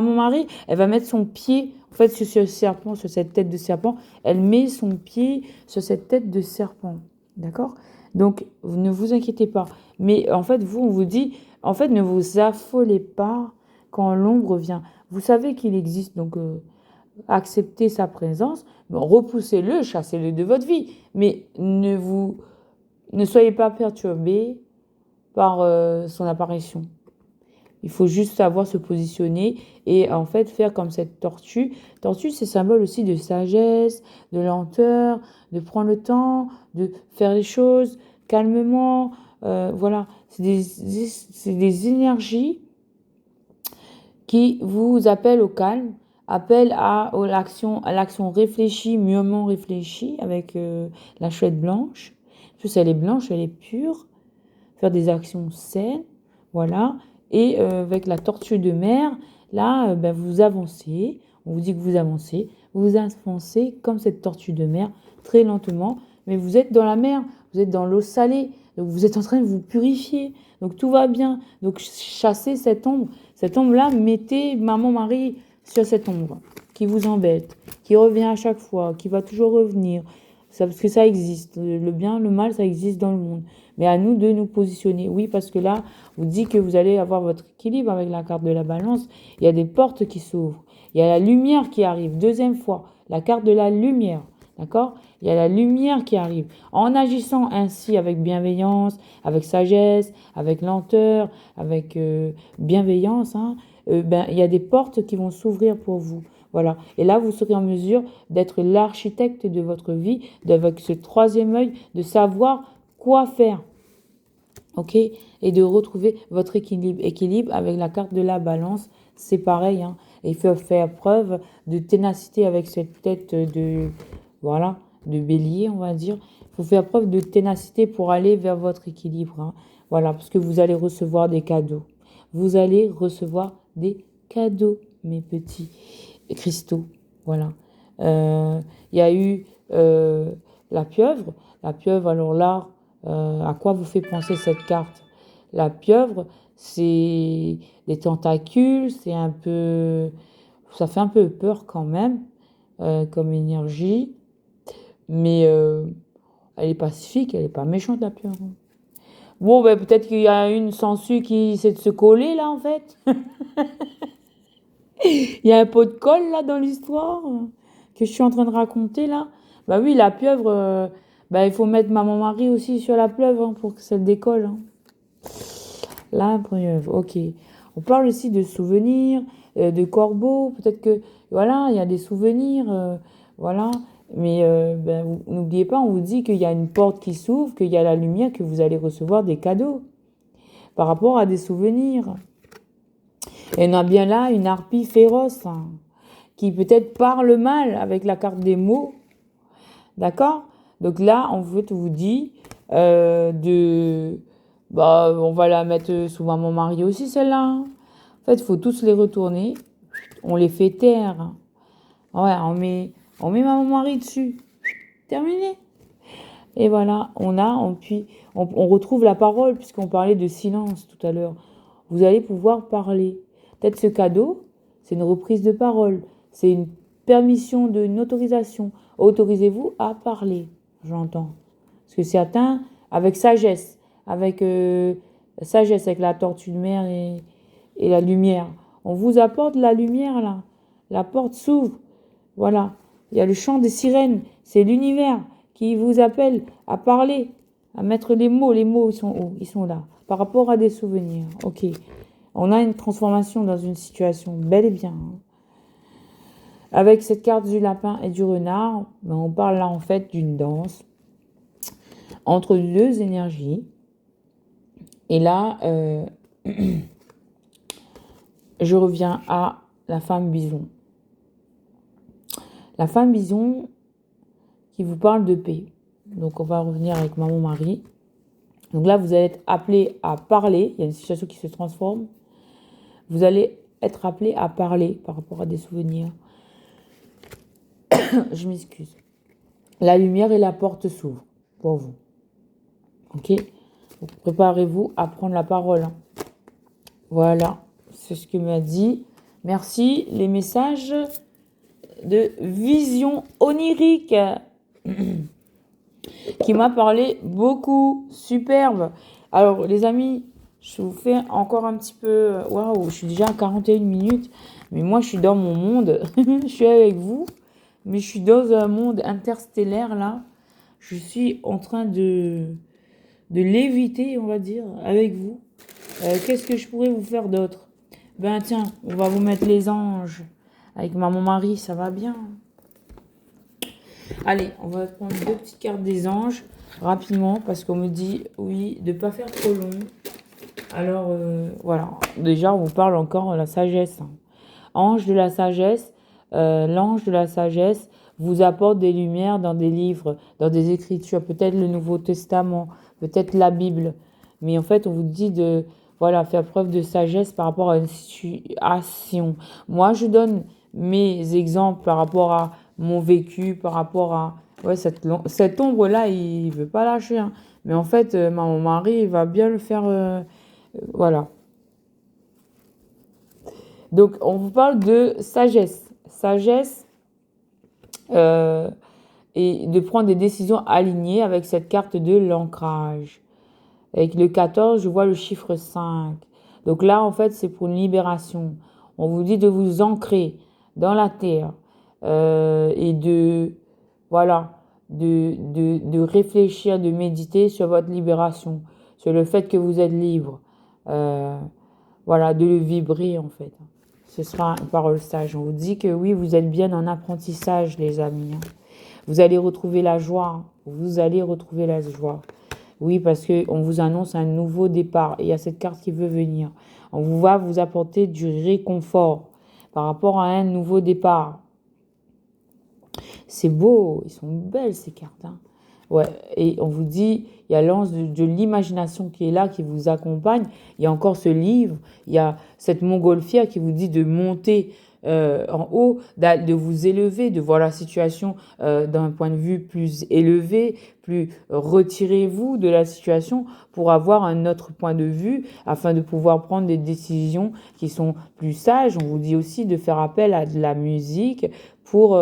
mari, elle va mettre son pied, en fait, sur ce serpent, sur cette tête de serpent. Elle met son pied sur cette tête de serpent. D'accord? Donc, ne vous inquiétez pas. Mais en fait, vous, on vous dit, en fait, ne vous affolez pas quand l'ombre vient. Vous savez qu'il existe, donc acceptez sa présence, repoussez-le, chassez-le de votre vie. Mais ne soyez pas perturbés par son apparition. Il faut juste savoir se positionner et en fait faire comme cette tortue. Tortue, c'est symbole aussi de sagesse, de lenteur, de prendre le temps, de faire les choses calmement. Voilà, c'est des énergies qui vous appellent au calme, appellent à l'action réfléchie, mûrement réfléchie avec la chouette blanche. En plus, elle est blanche, elle est pure. Faire des actions saines, voilà. Et avec la tortue de mer, là, ben, vous avancez, on vous dit que vous avancez comme cette tortue de mer, très lentement, mais vous êtes dans la mer, vous êtes dans l'eau salée, donc vous êtes en train de vous purifier, donc tout va bien. Donc chassez cette ombre-là, mettez maman Marie sur cette ombre qui vous embête, qui revient à chaque fois, qui va toujours revenir. Ça, parce que ça existe, le bien, le mal, ça existe dans le monde. Mais à nous de nous positionner. Oui, parce que là, vous dites que vous allez avoir votre équilibre avec la carte de la balance. Il y a des portes qui s'ouvrent. Il y a la lumière qui arrive. Deuxième fois, la carte de la lumière. D'accord? Il y a la lumière qui arrive. En agissant ainsi avec bienveillance, avec sagesse, avec lenteur, avec bienveillance, hein, ben, il y a des portes qui vont s'ouvrir pour vous. Voilà. Et là, vous serez en mesure d'être l'architecte de votre vie, avec ce troisième œil, de savoir quoi faire. OK? Et de retrouver votre équilibre. Équilibre avec la carte de la balance, c'est pareil, hein. Et il faut faire preuve de ténacité avec cette tête voilà, de bélier, on va dire. Il faut faire preuve de ténacité pour aller vers votre équilibre, hein. Voilà, parce que vous allez recevoir des cadeaux. Vous allez recevoir des cadeaux, mes petits cristaux. Voilà. Il y a eu la pieuvre. La pieuvre, alors là, à quoi vous fait penser cette carte? La pieuvre, c'est des tentacules, c'est un peu, ça fait un peu peur quand même comme énergie, mais elle est pacifique, elle est pas méchante la pieuvre. Bon, ben, peut-être qu'il y a une sangsue qui essaie de se coller là en fait. Il y a un pot de colle là dans l'histoire que je suis en train de raconter là. Bah oui, la pieuvre, bah, il faut mettre maman Marie aussi sur la pieuvre hein, pour que ça décolle, hein. La pieuvre, ok. On parle aussi de souvenirs, de corbeaux. Peut-être que voilà, il y a des souvenirs, voilà. Mais ben, n'oubliez pas, on vous dit qu'il y a une porte qui s'ouvre, qu'il y a la lumière, que vous allez recevoir des cadeaux par rapport à des souvenirs. Et on a bien là une harpie féroce hein, qui peut-être parle mal avec la carte des mots. D'accord? Donc là, en fait, on vous dit bah, on va la mettre sous maman Marie aussi, celle-là, hein. En fait, il faut tous les retourner. On les fait taire, hein. Ouais, on met maman Marie dessus. Terminé. Et voilà, on retrouve la parole, puisqu'on parlait de silence tout à l'heure. Vous allez pouvoir parler. Peut-être ce cadeau, c'est une reprise de parole. C'est une permission, une autorisation. Autorisez-vous à parler, j'entends. Parce que certains, avec sagesse, avec sagesse avec la tortue de mer et la lumière. On vous apporte la lumière là. La porte s'ouvre. Voilà. Il y a le chant des sirènes. C'est l'univers qui vous appelle à parler, à mettre les mots. Les mots, ils sont où? Ils sont là. Par rapport à des souvenirs. Ok. On a une transformation dans une situation bel et bien. Avec cette carte du lapin et du renard, on parle là en fait d'une danse entre deux énergies. Et là, je reviens à la femme bison. La femme bison qui vous parle de paix. Donc, on va revenir avec Maman Marie. Donc là, vous allez être appelé à parler. Il y a une situation qui se transforme. Vous allez être appelé à parler par rapport à des souvenirs. Je m'excuse. La lumière et la porte s'ouvrent pour vous. Ok? Donc, préparez-vous à prendre la parole. Voilà. C'est ce que m'a dit. Merci. Les messages de vision onirique qui m'a parlé beaucoup. Superbe. Alors, les amis, je vous fais encore un petit peu... Waouh, je suis déjà à 41 minutes. Mais moi, je suis dans mon monde. Je suis avec vous. Mais je suis dans un monde interstellaire, là. Je suis en train de léviter, on va dire, avec vous. Qu'est-ce que je pourrais vous faire d'autre? Ben tiens, on va vous mettre les anges. Avec Maman Marie, ça va bien. Allez, on va prendre 2 petites cartes des anges rapidement parce qu'on me dit, oui, de ne pas faire trop long. Alors, voilà. Déjà, on vous parle encore de la sagesse. Ange de la sagesse. L'ange de la sagesse vous apporte des lumières dans des livres, dans des écritures, peut-être le Nouveau Testament, peut-être la Bible. Mais en fait, on vous dit de faire preuve de sagesse par rapport à une situation. Moi, je donne mes exemples par rapport à mon vécu, par rapport à cette ombre-là, il ne veut pas lâcher. Hein. Mais en fait, mon mari, il va bien le faire. Voilà. Donc, on vous parle de sagesse. Sagesse et de prendre des décisions alignées avec cette carte de l'ancrage. Avec le 14, je vois le chiffre 5. Donc là, en fait, c'est pour une libération. On vous dit de vous ancrer dans la terre et de réfléchir, de méditer sur votre libération, sur le fait que vous êtes libre. De le vibrer, en fait. Ce sera une parole sage. On vous dit que oui, vous êtes bien en apprentissage, les amis. Vous allez retrouver la joie. Vous allez retrouver la joie. Oui, parce qu'on vous annonce un nouveau départ. Et il y a cette carte qui veut venir. On va vous apporter du réconfort par rapport à un nouveau départ. C'est beau. Ils sont belles, ces cartes. Hein. Ouais, et on vous dit, il y a l'ange de l'imagination qui est là, qui vous accompagne. Il y a encore ce livre. Il y a cette montgolfière qui vous dit de monter en haut, de vous élever, de voir la situation d'un point de vue plus élevé, plus retirez-vous de la situation pour avoir un autre point de vue afin de pouvoir prendre des décisions qui sont plus sages. On vous dit aussi de faire appel à de la musique pour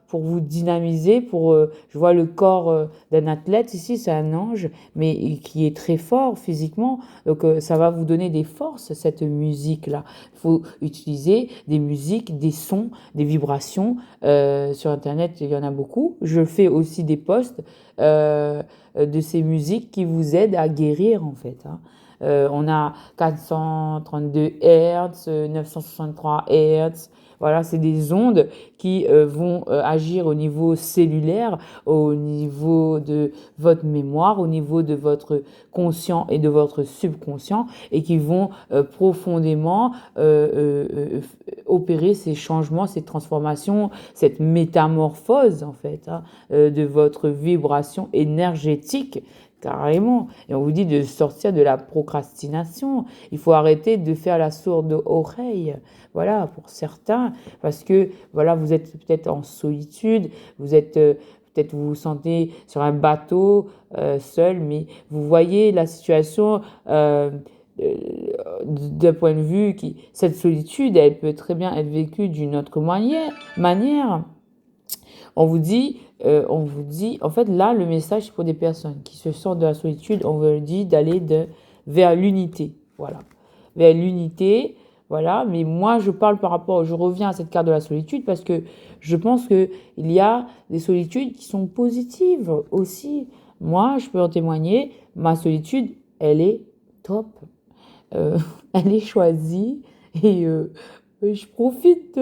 pour vous dynamiser, je vois le corps d'un athlète ici, c'est un ange, mais qui est très fort physiquement, donc ça va vous donner des forces, cette musique-là. Il faut utiliser des musiques, des sons, des vibrations. Sur Internet, il y en a beaucoup. Je fais aussi des posts de ces musiques qui vous aident à guérir, en fait. Hein. On a 432 Hz, 963 Hz. Voilà, c'est des ondes qui vont agir au niveau cellulaire, au niveau de votre mémoire, au niveau de votre conscient et de votre subconscient et qui vont profondément opérer ces changements, ces transformations, cette métamorphose en fait de votre vibration énergétique. Carrément. Et on vous dit de sortir de la procrastination. Il faut arrêter de faire la sourde oreille. Voilà, pour certains. Parce que, voilà, vous êtes peut-être en solitude. Vous êtes, peut-être vous vous sentez sur un bateau, seul. Mais vous voyez la situation d'un point de vue cette solitude, elle peut très bien être vécue d'une autre manière. On vous dit, en fait, là, le message, c'est pour des personnes qui se sentent de la solitude. On vous dit d'aller vers l'unité. Voilà. Vers l'unité. Voilà. Mais moi, je parle je reviens à cette carte de la solitude parce que je pense qu'il y a des solitudes qui sont positives aussi. Moi, je peux en témoigner. Ma solitude, elle est top. Euh, elle est choisie et je profite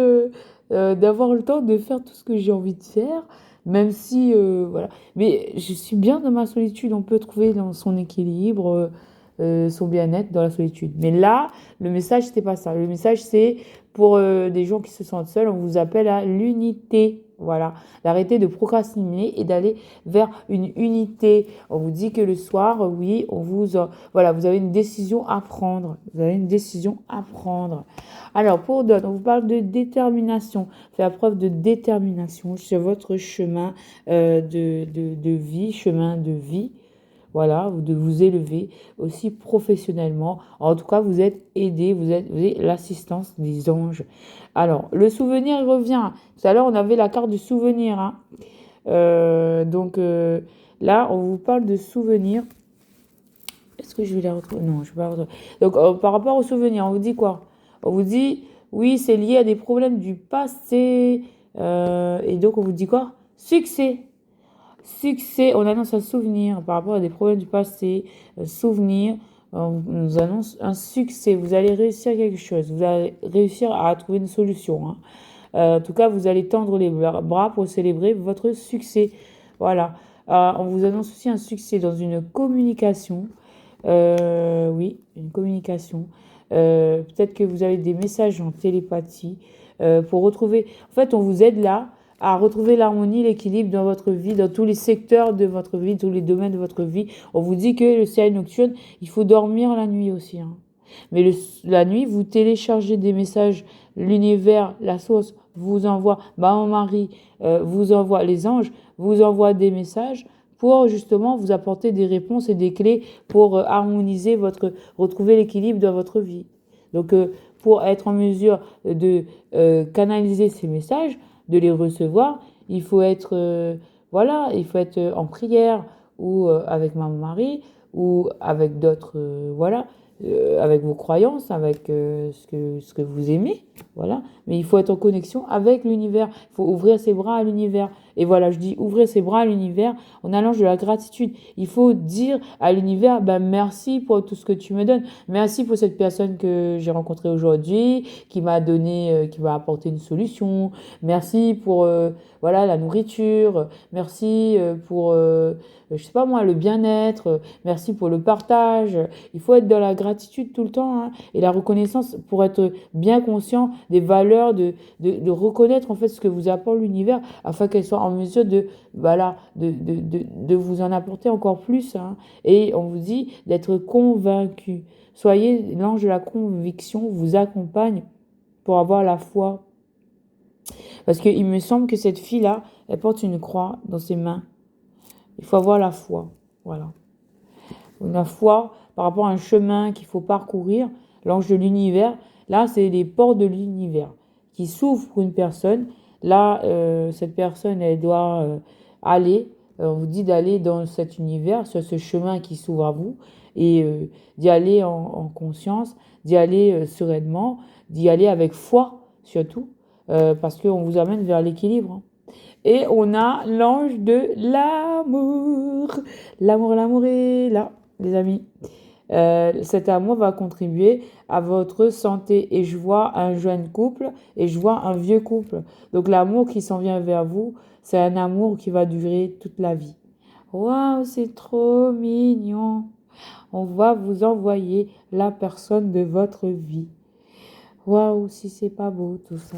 d'avoir le temps de faire tout ce que j'ai envie de faire, même si, voilà. Mais je suis bien dans ma solitude, on peut trouver dans son équilibre, son bien-être dans la solitude. Mais là, le message, c'était pas ça. Le message, c'est pour des gens qui se sentent seuls, on vous appelle à l'unité. Voilà, d'arrêter de procrastiner et d'aller vers une unité. On vous dit que le soir, oui, voilà, vous avez une décision à prendre. Vous avez une décision à prendre. Alors, pour d'autres, on vous parle de détermination. Faites preuve de détermination sur votre chemin de vie, chemin de vie. Voilà, de vous élever aussi professionnellement. En tout cas, vous êtes aidé, vous avez l'assistance des anges. Alors, le souvenir revient. Tout à l'heure, on avait la carte du souvenir. Hein. Là, on vous parle de souvenirs. Est-ce que je vais la retrouver? Non, je ne vais pas la retrouver. Donc, par rapport aux souvenirs, on vous dit quoi? On vous dit, oui, c'est lié à des problèmes du passé. Et donc, on vous dit quoi? Succès. Succès, on annonce un souvenir par rapport à des problèmes du passé. Souvenir, on nous annonce un succès. Vous allez réussir quelque chose. Vous allez réussir à trouver une solution. Hein. En tout cas, vous allez tendre les bras pour célébrer votre succès. Voilà. On vous annonce aussi un succès dans une communication. Oui, une communication. Peut-être que vous avez des messages en télépathie pour retrouver. En fait, on vous aide là à retrouver l'harmonie, l'équilibre dans votre vie, dans tous les secteurs de votre vie, tous les domaines de votre vie. On vous dit que le ciel nocturne, il faut dormir la nuit aussi. Hein. Mais la nuit, vous téléchargez des messages, l'univers, la source vous envoie, mon mari vous envoie, les anges vous envoient des messages pour justement vous apporter des réponses et des clés pour harmoniser retrouver l'équilibre dans votre vie. Donc, pour être en mesure de canaliser ces messages, de les recevoir, il faut être, il faut être en prière ou avec mon mari ou avec d'autres, avec vos croyances, avec ce que vous aimez, voilà. Mais il faut être en connexion avec l'univers. Il faut ouvrir ses bras à l'univers. Et voilà, je dis ouvrir ses bras à l'univers en allant de la gratitude. Il faut dire à l'univers, merci pour tout ce que tu me donnes. Merci pour cette personne que j'ai rencontrée aujourd'hui, qui m'a donné, qui m'a apporté une solution. Merci pour la nourriture. Merci pour je sais pas moi, le bien-être, merci pour le partage. Il faut être dans la gratitude tout le temps hein, et la reconnaissance pour être bien conscient des valeurs, de reconnaître en fait ce que vous apporte l'univers afin qu'elle soit en mesure de vous en apporter encore plus. Hein. Et on vous dit d'être convaincu. Soyez l'ange de la conviction, vous accompagne pour avoir la foi. Parce qu'il me semble que cette fille-là, elle porte une croix dans ses mains. Il faut avoir la foi, voilà. La foi par rapport à un chemin qu'il faut parcourir, l'ange de l'univers. Là, c'est les portes de l'univers qui s'ouvrent pour une personne. Là, cette personne, elle doit aller. On vous dit d'aller dans cet univers, sur ce chemin qui s'ouvre à vous, et d'y aller en conscience, d'y aller sereinement, d'y aller avec foi surtout, parce qu'on vous amène vers l'équilibre. Hein. Et on a l'ange de l'amour. L'amour est là, les amis. Cet amour va contribuer à votre santé. Et je vois un jeune couple et je vois un vieux couple. Donc l'amour qui s'en vient vers vous, c'est un amour qui va durer toute la vie. Waouh, c'est trop mignon. On va vous envoyer la personne de votre vie. Waouh, si c'est pas beau tout ça.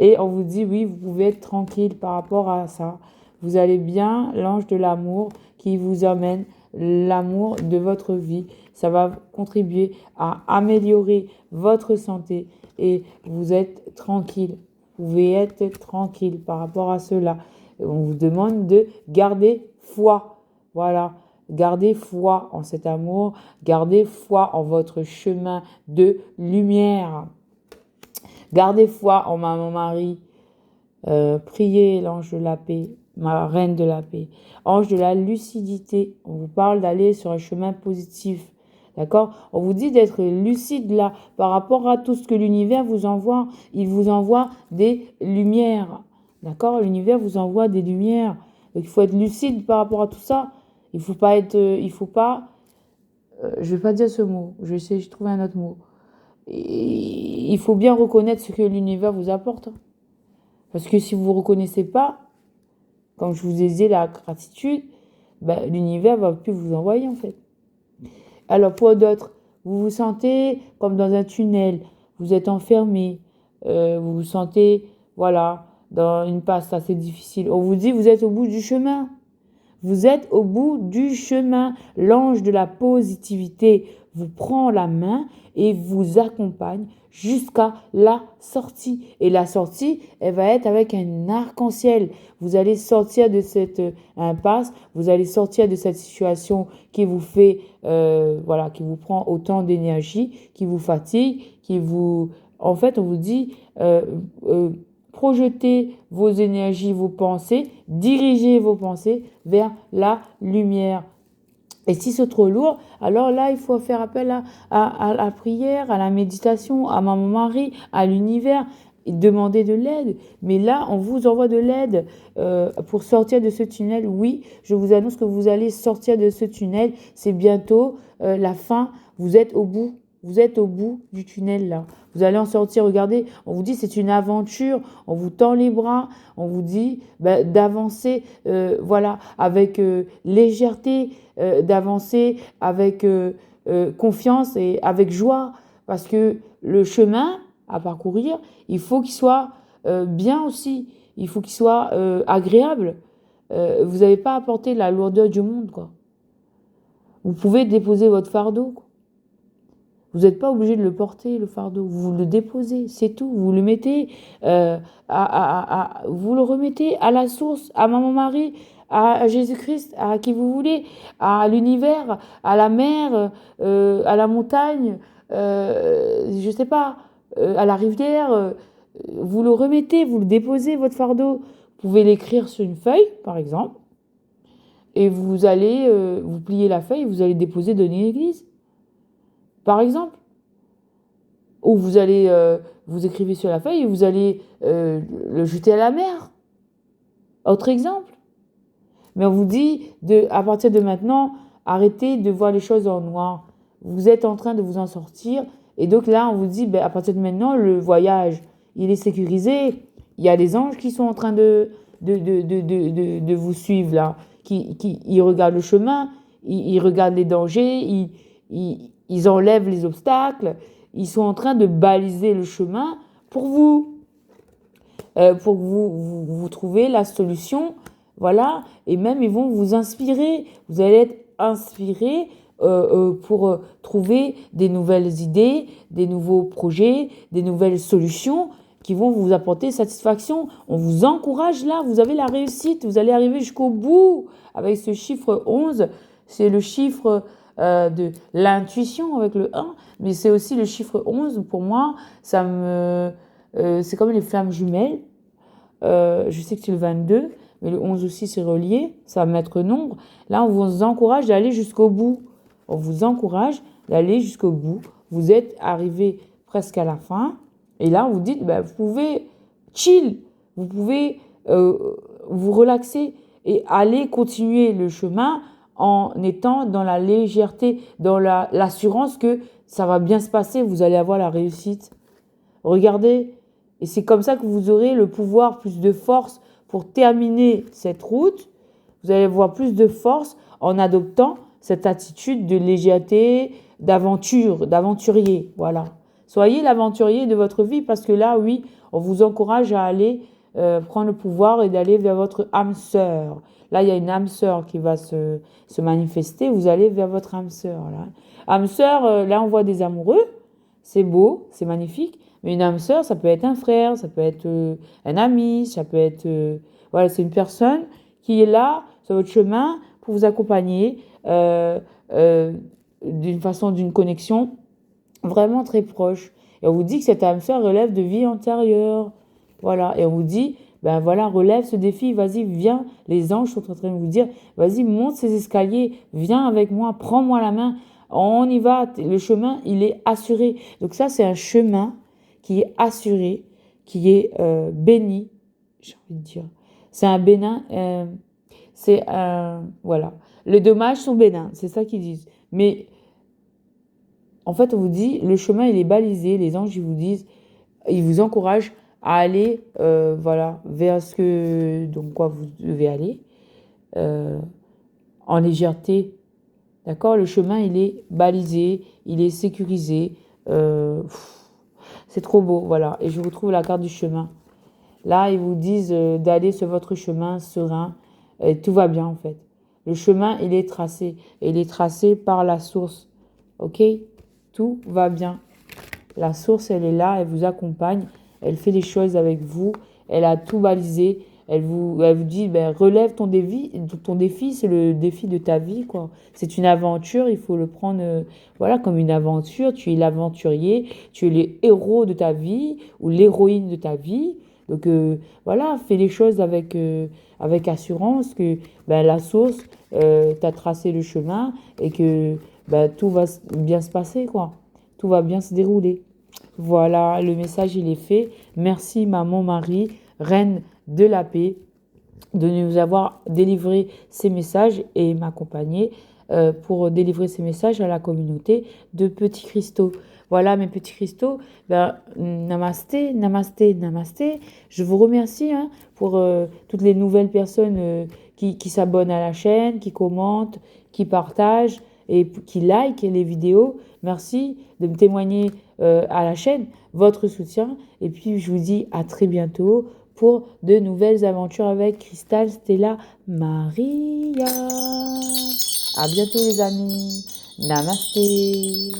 Et on vous dit, oui, vous pouvez être tranquille par rapport à ça. Vous allez bien, l'ange de l'amour qui vous amène l'amour de votre vie. Ça va contribuer à améliorer votre santé et vous êtes tranquille. Vous pouvez être tranquille par rapport à cela. On vous demande de garder foi. Voilà. Gardez foi en cet amour. Gardez foi en votre chemin de lumière. Gardez foi en mon mari. Priez l'ange de la paix, ma reine de la paix. Ange de la lucidité. On vous parle d'aller sur un chemin positif, D'accord? On vous dit d'être lucide là par rapport à tout ce que l'univers vous envoie. Il vous envoie des lumières. D'accord? L'univers vous envoie des lumières. Donc il faut être lucide par rapport à tout ça. Il faut pas être, je vais pas dire ce mot. Je vais essayer de trouver un autre mot. Et il faut bien reconnaître ce que l'univers vous apporte. Parce que si vous ne reconnaissez pas, comme je vous ai dit, la gratitude, ben, l'univers ne va plus vous envoyer en fait. Alors pour d'autres, vous vous sentez comme dans un tunnel, vous êtes enfermé, vous vous sentez, voilà, dans une passe assez difficile. On vous dit, vous êtes au bout du chemin. Vous êtes au bout du chemin. L'ange de la positivité vous prend la main et vous accompagne jusqu'à la sortie. Et la sortie, elle va être avec un arc-en-ciel. Vous allez sortir de cette impasse, vous allez sortir de cette situation qui vous fait, voilà, qui vous prend autant d'énergie, qui vous fatigue, qui vous... En fait, on vous dit... projetez vos énergies, vos pensées, dirigez vos pensées vers la lumière. Et si c'est trop lourd, alors là, il faut faire appel à la prière, à la méditation, à Maman Marie, à l'univers, et demander de l'aide. Mais là, on vous envoie de l'aide pour sortir de ce tunnel. Oui, je vous annonce que vous allez sortir de ce tunnel. C'est bientôt la fin. Vous êtes au bout. Vous êtes au bout du tunnel là. Vous allez en sortir. Regardez, on vous dit c'est une aventure. On vous tend les bras. On vous dit d'avancer, voilà, avec légèreté, d'avancer avec confiance et avec joie, parce que le chemin à parcourir, il faut qu'il soit bien aussi. Il faut qu'il soit agréable. Vous n'avez pas à porter la lourdeur du monde, quoi. Vous pouvez déposer votre fardeau, quoi. Vous n'êtes pas obligé de le porter, le fardeau. Vous le déposez, c'est tout. Vous le mettez, vous le remettez à la source, à Maman Marie, à Jésus-Christ, à qui vous voulez, à l'univers, à la mer, à la montagne, je ne sais pas, à la rivière. Vous le remettez, vous le déposez, votre fardeau. Vous pouvez l'écrire sur une feuille, par exemple, et vous allez, vous pliez la feuille, vous allez déposer dans une église. Par exemple, ou vous allez, vous écrivez sur la feuille et vous allez le jeter à la mer. Autre exemple. Mais on vous dit, à partir de maintenant, arrêtez de voir les choses en noir. Vous êtes en train de vous en sortir. Et donc là, on vous dit, à partir de maintenant, le voyage, il est sécurisé. Il y a des anges qui sont en train de vous suivre là. Ils regardent le chemin, ils regardent les dangers, ils enlèvent les obstacles, ils sont en train de baliser le chemin pour vous, pour que vous trouviez la solution, voilà, et même ils vont vous inspirer, vous allez être inspiré pour trouver des nouvelles idées, des nouveaux projets, des nouvelles solutions qui vont vous apporter satisfaction. On vous encourage là, vous avez la réussite, vous allez arriver jusqu'au bout avec ce chiffre 11, c'est le chiffre de l'intuition avec le 1, mais c'est aussi le chiffre 11. Pour moi, c'est comme les flammes jumelles. Je sais que c'est le 22, mais le 11 aussi, c'est relié. Ça va mettre nombre. Là, on vous encourage d'aller jusqu'au bout. On vous encourage d'aller jusqu'au bout. Vous êtes arrivé presque à la fin. Et là, on vous dit, vous pouvez chill. Vous pouvez vous relaxer et aller continuer le chemin en étant dans la légèreté, dans l'assurance que ça va bien se passer, vous allez avoir la réussite. Regardez, et c'est comme ça que vous aurez le pouvoir, plus de force pour terminer cette route. Vous allez avoir plus de force en adoptant cette attitude de légèreté, d'aventure, d'aventurier. Voilà. Soyez l'aventurier de votre vie parce que là, oui, on vous encourage à aller prendre le pouvoir et d'aller vers votre âme sœur. Là, il y a une âme sœur qui va se manifester. Vous allez vers votre âme sœur. Là, âme sœur, là, on voit des amoureux. C'est beau, c'est magnifique. Mais une âme sœur, ça peut être un frère, ça peut être un ami, ça peut être... voilà, c'est une personne qui est là, sur votre chemin, pour vous accompagner d'une façon, d'une connexion vraiment très proche. Et on vous dit que cette âme sœur relève de vie antérieure. Voilà, et on vous dit, voilà, relève ce défi, vas-y, viens. Les anges sont en train de vous dire, vas-y, monte ces escaliers, viens avec moi, prends-moi la main, On y va, le chemin, il est assuré. Donc ça, c'est un chemin qui est assuré, qui est béni, j'ai envie de dire. C'est un bénin, c'est un... Voilà. Les dommages sont bénins, c'est ça qu'ils disent. Mais en fait, on vous dit, le chemin, il est balisé. Les anges, ils vous disent, ils vous encouragent à aller, voilà, vers ce que, donc quoi vous devez aller, en légèreté. D'accord? Le chemin, il est balisé, il est sécurisé. C'est trop beau, voilà. Et je vous trouve la carte du chemin. Là, ils vous disent d'aller sur votre chemin serein. Et tout va bien, en fait. Le chemin, il est tracé. Et il est tracé par la source. OK? Tout va bien. La source, elle est là, elle vous accompagne. Elle fait les choses avec vous. Elle a tout balisé. Elle vous dit, ben, relève ton défi, c'est le défi de ta vie, quoi. C'est une aventure, il faut le prendre, voilà, comme une aventure. Tu es l'aventurier, tu es le héros de ta vie ou l'héroïne de ta vie. Donc, voilà, fais les choses avec assurance que ben, la source t'a tracé le chemin et que ben, tout va bien se passer, quoi. Tout va bien se dérouler. Voilà, le message, il est fait. Merci, maman Marie, reine de la paix, de nous avoir délivré ces messages et m'accompagner pour délivrer ces messages à la communauté de petits cristaux. Voilà, mes petits cristaux. Ben, namasté, namasté, namasté. Je vous remercie hein, pour toutes les nouvelles personnes qui s'abonnent à la chaîne, qui commentent, qui partagent et qui like les vidéos. Merci de me témoigner à la chaîne votre soutien. Et puis, je vous dis à très bientôt pour de nouvelles aventures avec Cristal Stella Maria. À bientôt les amis. Namasté.